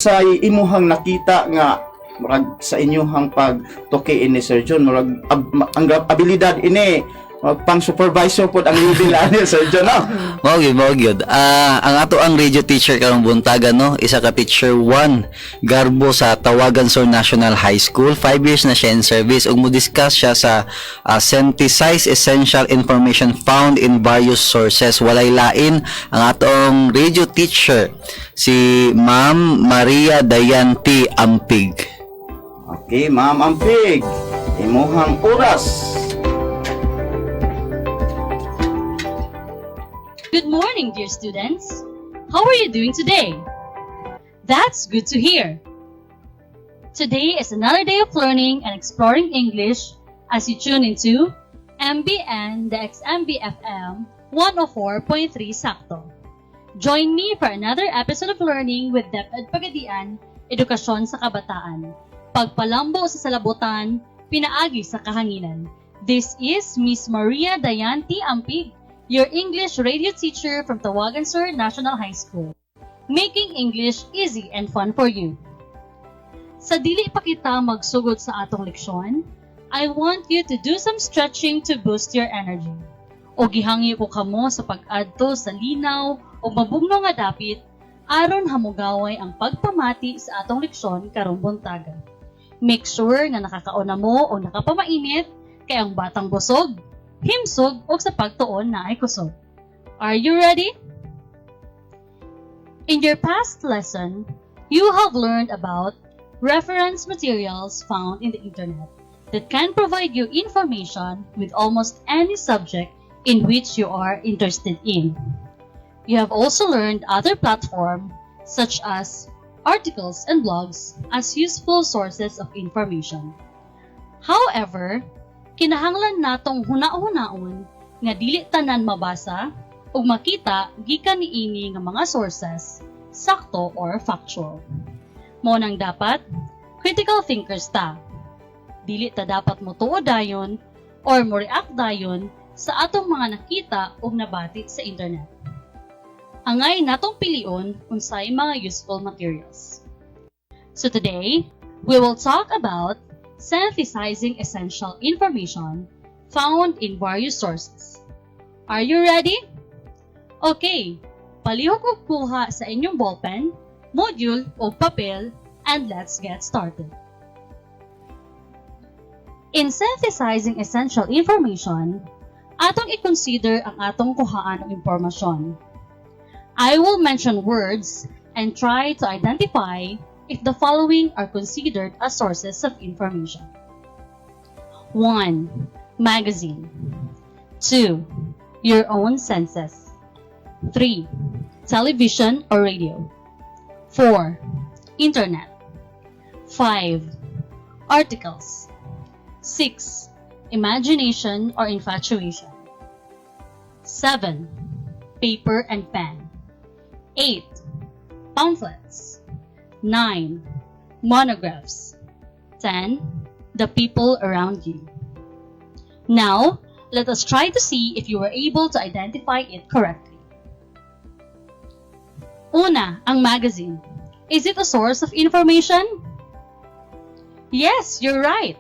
sa imuhang nakita nga murag sa inyuhang pagtuki ini Sir John murag ang abilidad ini pang supervisor pod ang level ani Sir John no. Mao gyud. Ang ato ang radio teacher karong buntagan no, isa ka teacher 1 Garbo sa Tawagan Sur National High School. 5 years na siya in service ug mo discuss siya sa Synthesize essential information found in various sources. Walay lain ang atong radio teacher si Ma'am Maria Dayanti Ampig. Okay, Ma'am Ampig, imuhang oras. Good morning, dear students. How are you doing today? That's good to hear. Today is another day of learning and exploring English as you tune into MBN, the XMBFM 104.3 Sakto. Join me for another episode of learning with DepEd Pagadian, Edukasyon sa Kabataan. Pagpalambo sa salabutan, pinaagi sa kahanginan. This is Miss Maria Dayanti Ampig, your English radio teacher from Tawagan Sur National High School, making English easy and fun for you. Sa dili pa kita magsugod sa atong leksyon, I want you to do some stretching to boost your energy. O gihangi ko kamo sa pag-adto sa linaw o mabugno nga dapit aron hamugaway ang pagpamati sa atong leksyon karong buntaga. Make sure nga nakakauna mo o nakapamainit kay ang batang busog, himsog o sa pagtuon na ay kusog. Are you ready? In your past lesson, you have learned about reference materials found in the internet that can provide you information with almost any subject in which you are interested in. You have also learned other platforms such as articles and blogs as useful sources of information. However, kinahanglan natong huna-hunaon nga dili tanan mabasa ug makita gikan niini nga mga sources sakto or factual. Mao nang dapat critical thinkers ta. Dili ta dapat motuo dayon or mo react dayon sa atong mga nakita ug nabati sa internet. Angay natong pilion unsay mga useful materials. So today, we will talk about synthesizing essential information found in various sources. Are you ready? Okay, palihog og kuha sa inyong ballpen, module o papel, and let's get started. In synthesizing essential information, atong i-consider ang atong kuhaan ng impormasyon. I will mention words and try to identify if the following are considered as sources of information. 1. Magazine. 2. Your own senses. 3. Television or radio. 4. Internet. 5. Articles. 6. Imagination or infatuation. 7. Paper and pen. 8. Pamphlets. 9. Monographs. 10. The people around you. Now, let us try to see if you were able to identify it correctly. Una, ang magazine. Is it a source of information? Yes, you're right.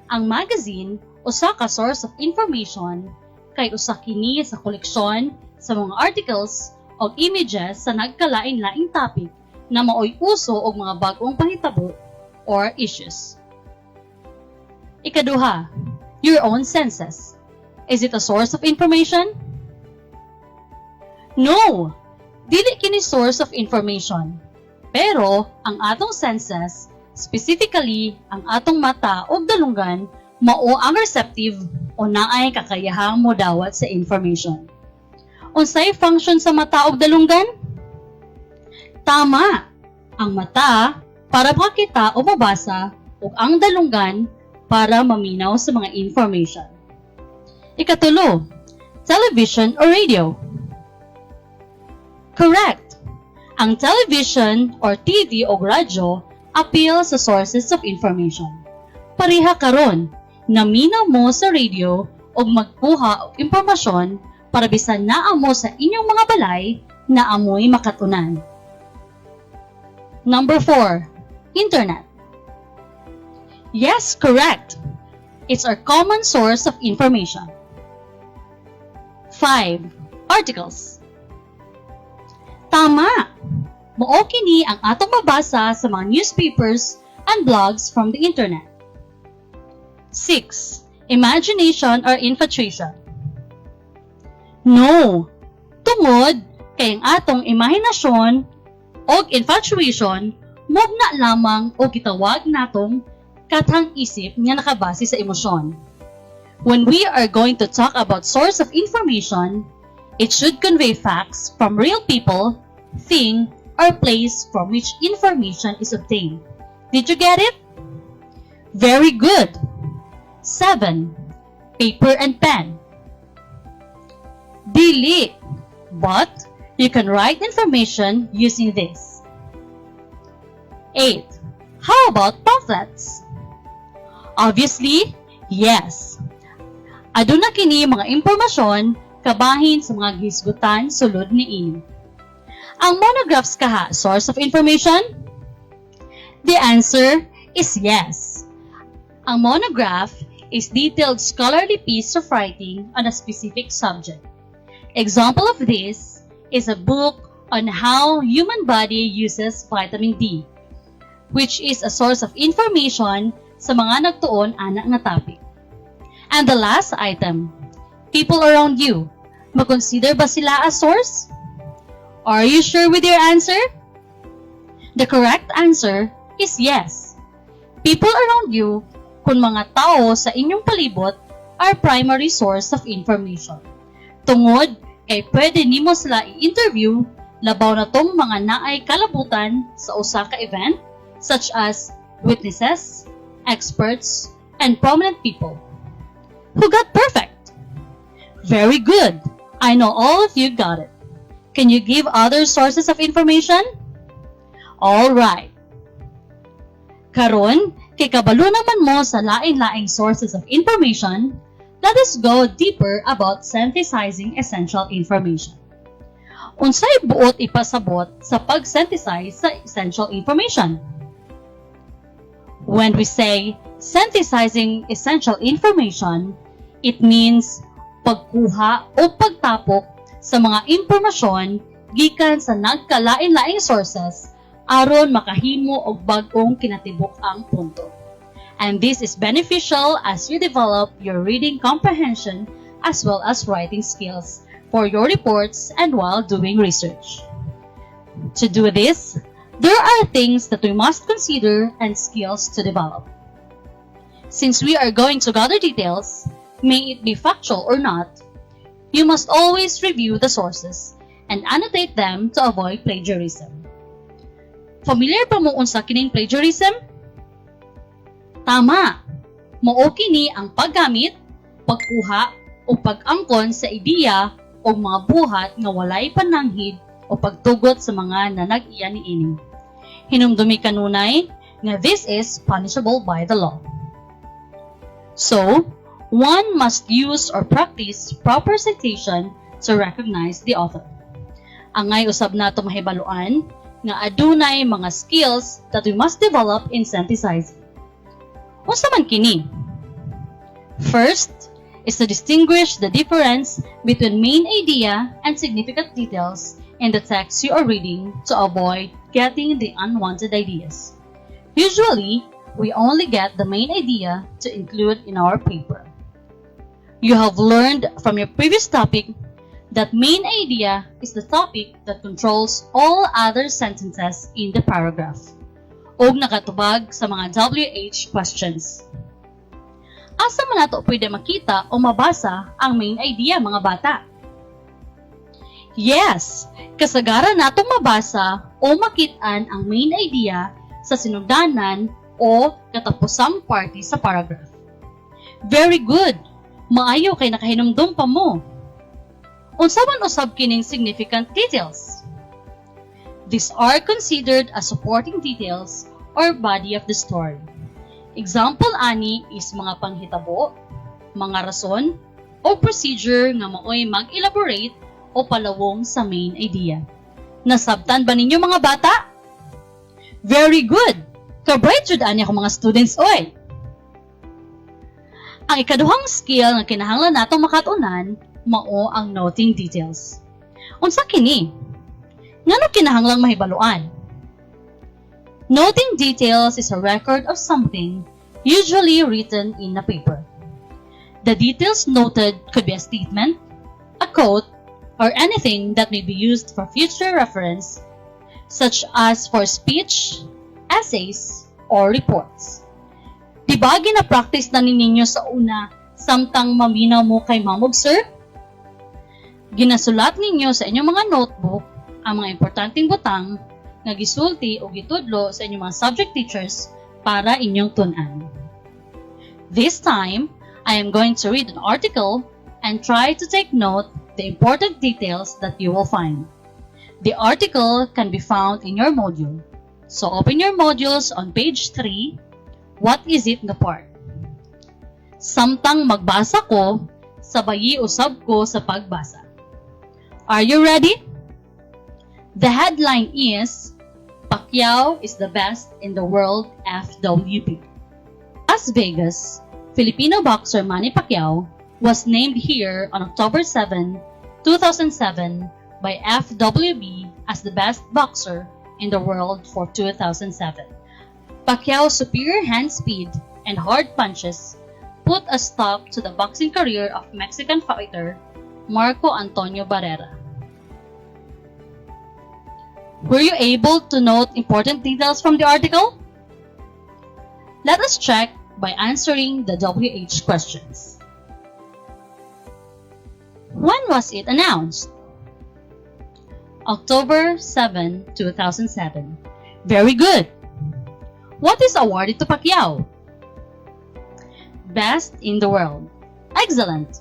Ang magazine, usa ka source of information, kay usa kini sa koleksyon sa mga articles o images sa nagkalain-laing topic na maoy uso og mga bag-ong panghitabo or issues. Ikaduha, your own senses. Is it a source of information? No! Dili kini source of information. Pero, ang atong senses, specifically, ang atong mata o dalunggan, mao ang receptive o naay kakayahang modawat sa information. Unsay function sa mata o dalunggan? Tama! Ang mata para makita o mabasa ug ang dalunggan para maminaw sa mga information. Ikatulo, television or radio. Correct! Ang television or TV o radyo appeal sa sources of information. Pareha karon, naminaw mo sa radio o magkuha og impormasyon para bisan naa mo sa inyong mga balay na amoy makatunan. Number 4, Internet. Yes, correct. It's our common source of information. 5, Articles. Tama! Mao kini ang atong mabasa sa mga newspapers and blogs from the internet. 6, Imagination or infatuation. No! Tungod kay ang atong imahinasyon o infatuation mugna lamang o gitawag natong katang isip nga nakabase sa emosyon. When we are going to talk about source of information, it should convey facts from real people, thing, or place from which information is obtained. Did you get it? Very good. 7, Paper and pen. Dili, but you can write information using this. 8, How about pamphlets? Obviously, yes. Aduna kini mga impormasyon kabahin sa mga gisgutan sulod niini. Ang monographs kaha source of information? The answer is yes. Ang monograph is detailed scholarly piece of writing on a specific subject. Example of this is a book on how human body uses vitamin D, which is a source of information sa mga nagtuon ana nga topic. And the last item, people around you, makonsider ba sila as source? Are you sure with your answer? The correct answer is yes. People around you, kung mga tao sa inyong palibot, are primary source of information. Tungod kay pwede nimo sila i-interview labaw na tong mga naay kalabutan sa usa ka event, such as witnesses, experts, and prominent people. Who got perfect? Very good. I know all of you got it. Can you give other sources of information? All right. Karon, kay kabalo naman mo sa lain-laing sources of information, let us go deeper about synthesizing essential information. Unsay buot ipasabot sa pag-synthesize sa essential information? When we say synthesizing essential information, it means pagkuha o pagtapok sa mga impormasyon gikan sa nagkalain-laing sources aron makahimo og bag-ong kinatibuk ang punto. And this is beneficial as you develop your reading comprehension as well as writing skills for your reports and while doing research. To do this, there are things that we must consider and skills to develop. Since we are going to gather details, may it be factual or not, you must always review the sources and annotate them to avoid plagiarism. Familiar pa mo unsa kining plagiarism? Tama! Mao kini ang paggamit, pagkuha o pag-angkon sa ideya o mga buhat nga walay pananghid o pagtugot sa mga nanag-iya niini. Hinumdumi kanunay nga this is punishable by the law. So, one must use or practice proper citation to recognize the author. Angay usab nato mahibaluan nga adunay mga skills that we must develop in synthesizing. Unsa man kini? First is to distinguish the difference between main idea and significant details in the text you are reading to avoid getting the unwanted ideas. Usually, we only get the main idea to include in our paper. You have learned from your previous topic that main idea is the topic that controls all other sentences in the paragraph, o nakatubag sa mga WH questions. Asa man nato pwede makita o mabasa ang main idea, mga bata? Yes, kasagaran natong mabasa o makitaan ang main idea sa sinugdanan o katapusang party sa paragraph. Very good! Maayo kay nakahinumdum pa mo. Unsa man usab kining significant details? These are considered as supporting details or body of the story. Example ani is mga panghitabo, mga rason, o procedure nga maoy mag-elaborate o palawong sa main idea. Nasabtan ba ninyo, mga bata? Very good! Ka-bright jud ani ako mga students, oy! Ang ikaduhang skill nga kinahanglan natong makatunan mao ang noting details. Unsa kini? Ngano kinahanglang mahibaluan? Noting details is a record of something usually written in a paper. The details noted could be a statement, a quote, or anything that may be used for future reference, such as for speech, essays, or reports. Diba gina-practice na ninyo sa una samtang maminaw mo kay Mamog Sir? Ginasulat ninyo sa inyong mga notebook ang mga importanteng butang nga gisulti o gitudlo sa inyong mga subject teachers para inyong tun-an. This time, I am going to read an article and try to take note the important details that you will find. The article can be found in your module. So open your modules on page 3. What is it nga part? Samtang magbasa ko, sabayi usab ko sa pagbasa. Are you ready? The headline is, Pacquiao is the best in the world FWB. Las Vegas, Filipino boxer Manny Pacquiao was named here on October 7, 2007 by FWB as the best boxer in the world for 2007. Pacquiao's superior hand speed and hard punches put a stop to the boxing career of Mexican fighter Marco Antonio Barrera. Were you able to note important details from the article? Let us check by answering the WH questions. When was it announced? October 7, 2007. Very good! What is awarded to Pacquiao? Best in the world. Excellent!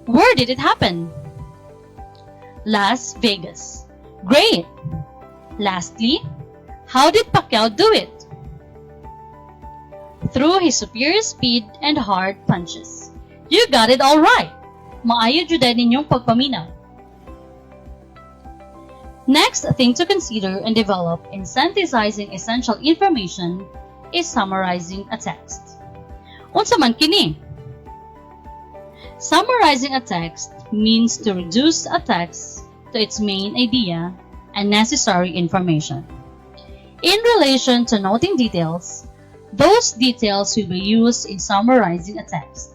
Where did it happen? Las Vegas. Great! Lastly, how did Pacquiao do it? Through his superior speed and hard punches. You got it all right! Maayo jud ninyong pagpaminaw. Next thing to consider and develop in synthesizing essential information is summarizing a text. Unsa man kini? Summarizing a text means to reduce a text to its main idea and necessary information. In relation to noting details, those details will be used in summarizing a text.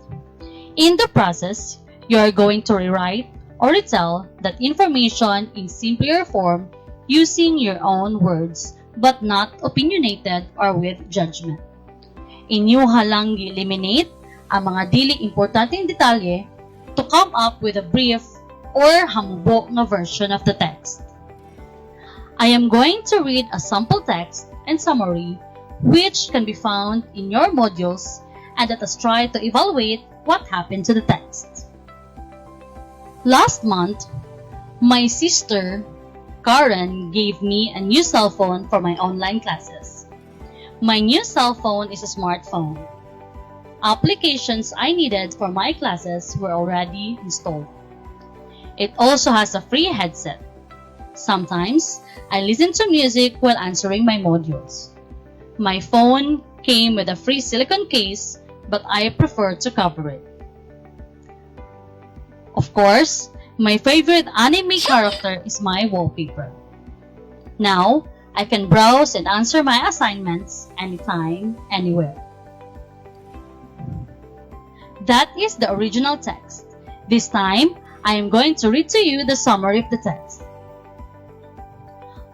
In the process, you are going to rewrite or retell that information in simpler form using your own words but not opinionated or with judgment. Inyuha lang eliminate ang mga dili importanteng detalye to come up with a brief or hamubo nga version of the text. I am going to read a sample text and summary which can be found in your modules and let us try to evaluate what happened to the text. Last month, my sister, Karen, gave me a new cell phone for my online classes. My new cell phone is a smartphone. Applications I needed for my classes were already installed. It also has a free headset. Sometimes, I listen to music while answering my modules. My phone came with a free silicone case, but I prefer to cover it. Of course, my favorite anime character is my wallpaper. Now, I can browse and answer my assignments anytime, anywhere. That is the original text. This time, I am going to read to you the summary of the text.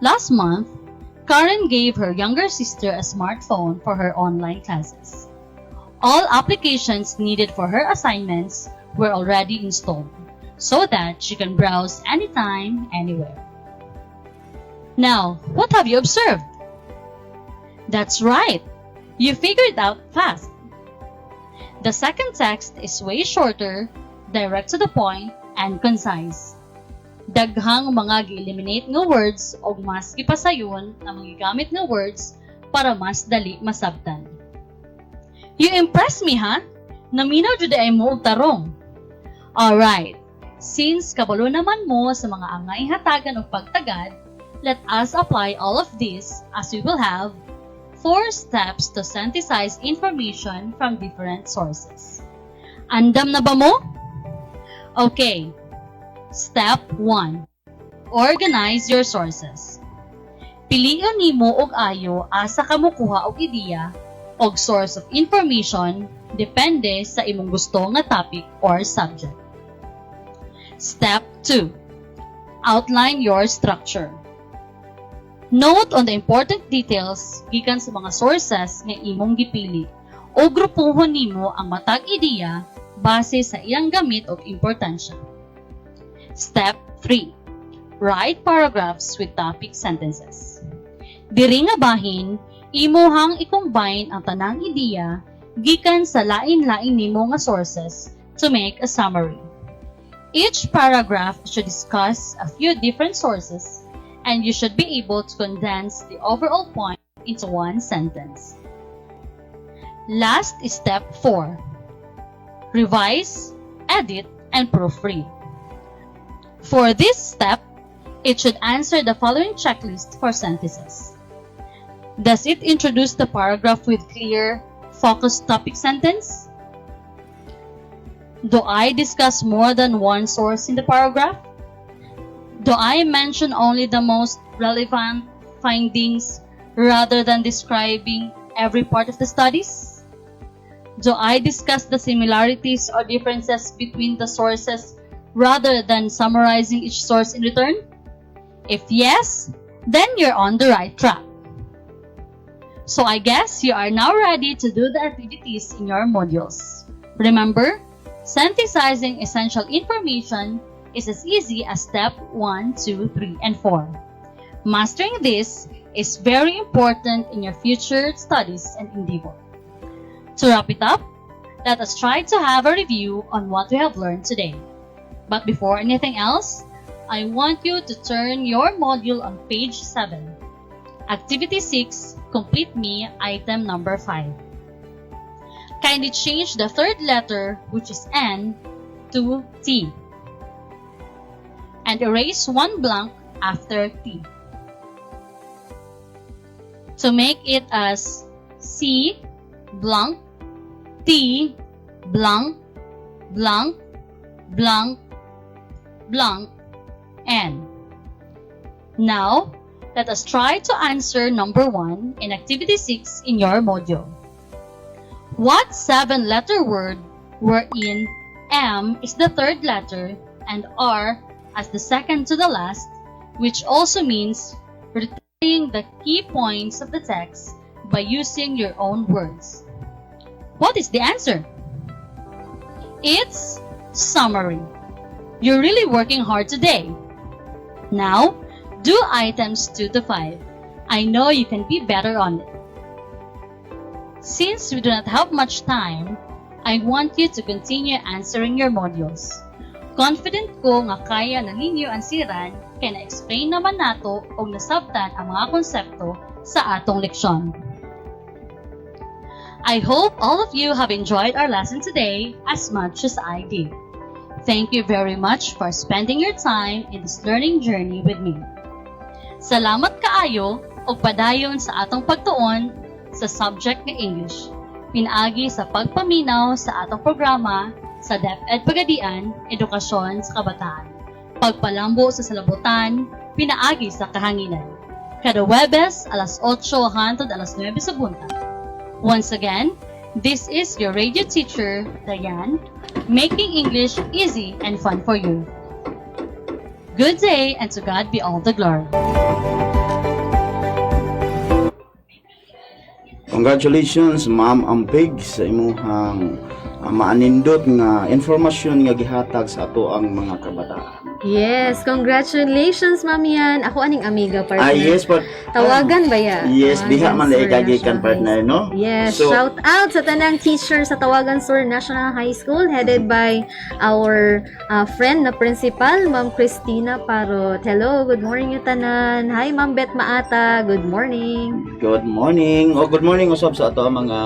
Last month, Karen gave her younger sister a smartphone for her online classes. All applications needed for her assignments were already installed, so that she can browse anytime, anywhere. Now, what have you observed? That's right! You figured it out fast. The second text is way shorter, direct to the point, and concise. Daghang mga gi-eliminate nga words o mas gipasayon ang mga gamit nga words para mas dali masabtan. You impress me, ha? Naminaw jud ay mo og tarong. Alright, since kabalo naman mo sa mga angay hatagan o pagtagad, let us apply all of this as we will have 4 steps to synthesize information from different sources. Andam na ba mo? Okay. Step 1. Organize your sources. Piliyon nimo og ayo asa ka mokuha og ideya og source of information depende sa imong gusto nga topic or subject. Step 2. Outline your structure. Note on the important details gikan sa mga sources nga imong gipili o grupuhon nimo ang matag ideya base sa iyang gamit o importansya. Step 3. Write paragraphs with topic sentences. Diri nga bahin, imuhang i-combine ang tanang ideya gikan sa lain-lain nimo nga sources to make a summary. Each paragraph should discuss a few different sources, and you should be able to condense the overall point into one sentence. Last is step 4. Revise, edit, and proofread. For this step, it should answer the following checklist for synthesis. Does it introduce the paragraph with clear, focused topic sentence? Do I discuss more than one source in the paragraph? Do I mention only the most relevant findings rather than describing every part of the studies? Do I discuss the similarities or differences between the sources rather than summarizing each source in return? If yes, then you're on the right track. So I guess you are now ready to do the activities in your modules. Remember, synthesizing essential information is as easy as step 1, 2, 3, and 4. Mastering this is very important in your future studies and endeavor. To wrap it up, let us try to have a review on what we have learned today. But before anything else, I want you to turn your module on page 7. Activity 6, Complete Me, item number 5. Kindly change the third letter, which is N, to T. And erase one blank after T. To make it as C, blank, T, blank, blank, blank, blank, N. Now, let us try to answer number 1 in activity 6 in your module. What 7-letter word wherein M is the third letter and R as the second to the last, which also means retaining the key points of the text by using your own words? What is the answer? It's summary. You're really working hard today. Now, do items 2 to 5. I know you can be better on it. Since we do not have much time, I want you to continue answering your modules. Confident ko nga kaya na ninyo ansiran kaya na-explain naman nato o nasabtan ang mga konsepto sa atong leksyon. I hope all of you have enjoyed our lesson today as much as I did. Thank you very much for spending your time in this learning journey with me. Salamat kaayo og padayon sa atong pagtuon sa subject nga English. Pinaagi sa pagpaminaw sa atong programa sa DepEd Pagadian, Edukasyon sa Kabataan. Pagpalambo sa salabutan, pinaagi sa kahanginan. Kada Webes, alas 8 hangtod alas 9 sa buntag. Once again, this is your radio teacher, Diane, making English easy and fun for you. Good day, and to God be all the glory. Congratulations, Ma'am Ampig, sa imuhang maanindot nga informasyon nga gihatag sa ato ang mga kabataan. Yes, congratulations, Ma'am Yan. Ako aning amiga partner. Yes, but Tawagan ba ya? yes, diha man lay kagikan partner, no? Yes, So, shout out sa tanang teacher sa Tawagan Sur National High School headed by our friend na principal, Ma'am Christina Parot. Hello, good morning yung tanan. Hi, Ma'am Bet Maata. Good morning. good morning. O good morning usab sa ato ang mga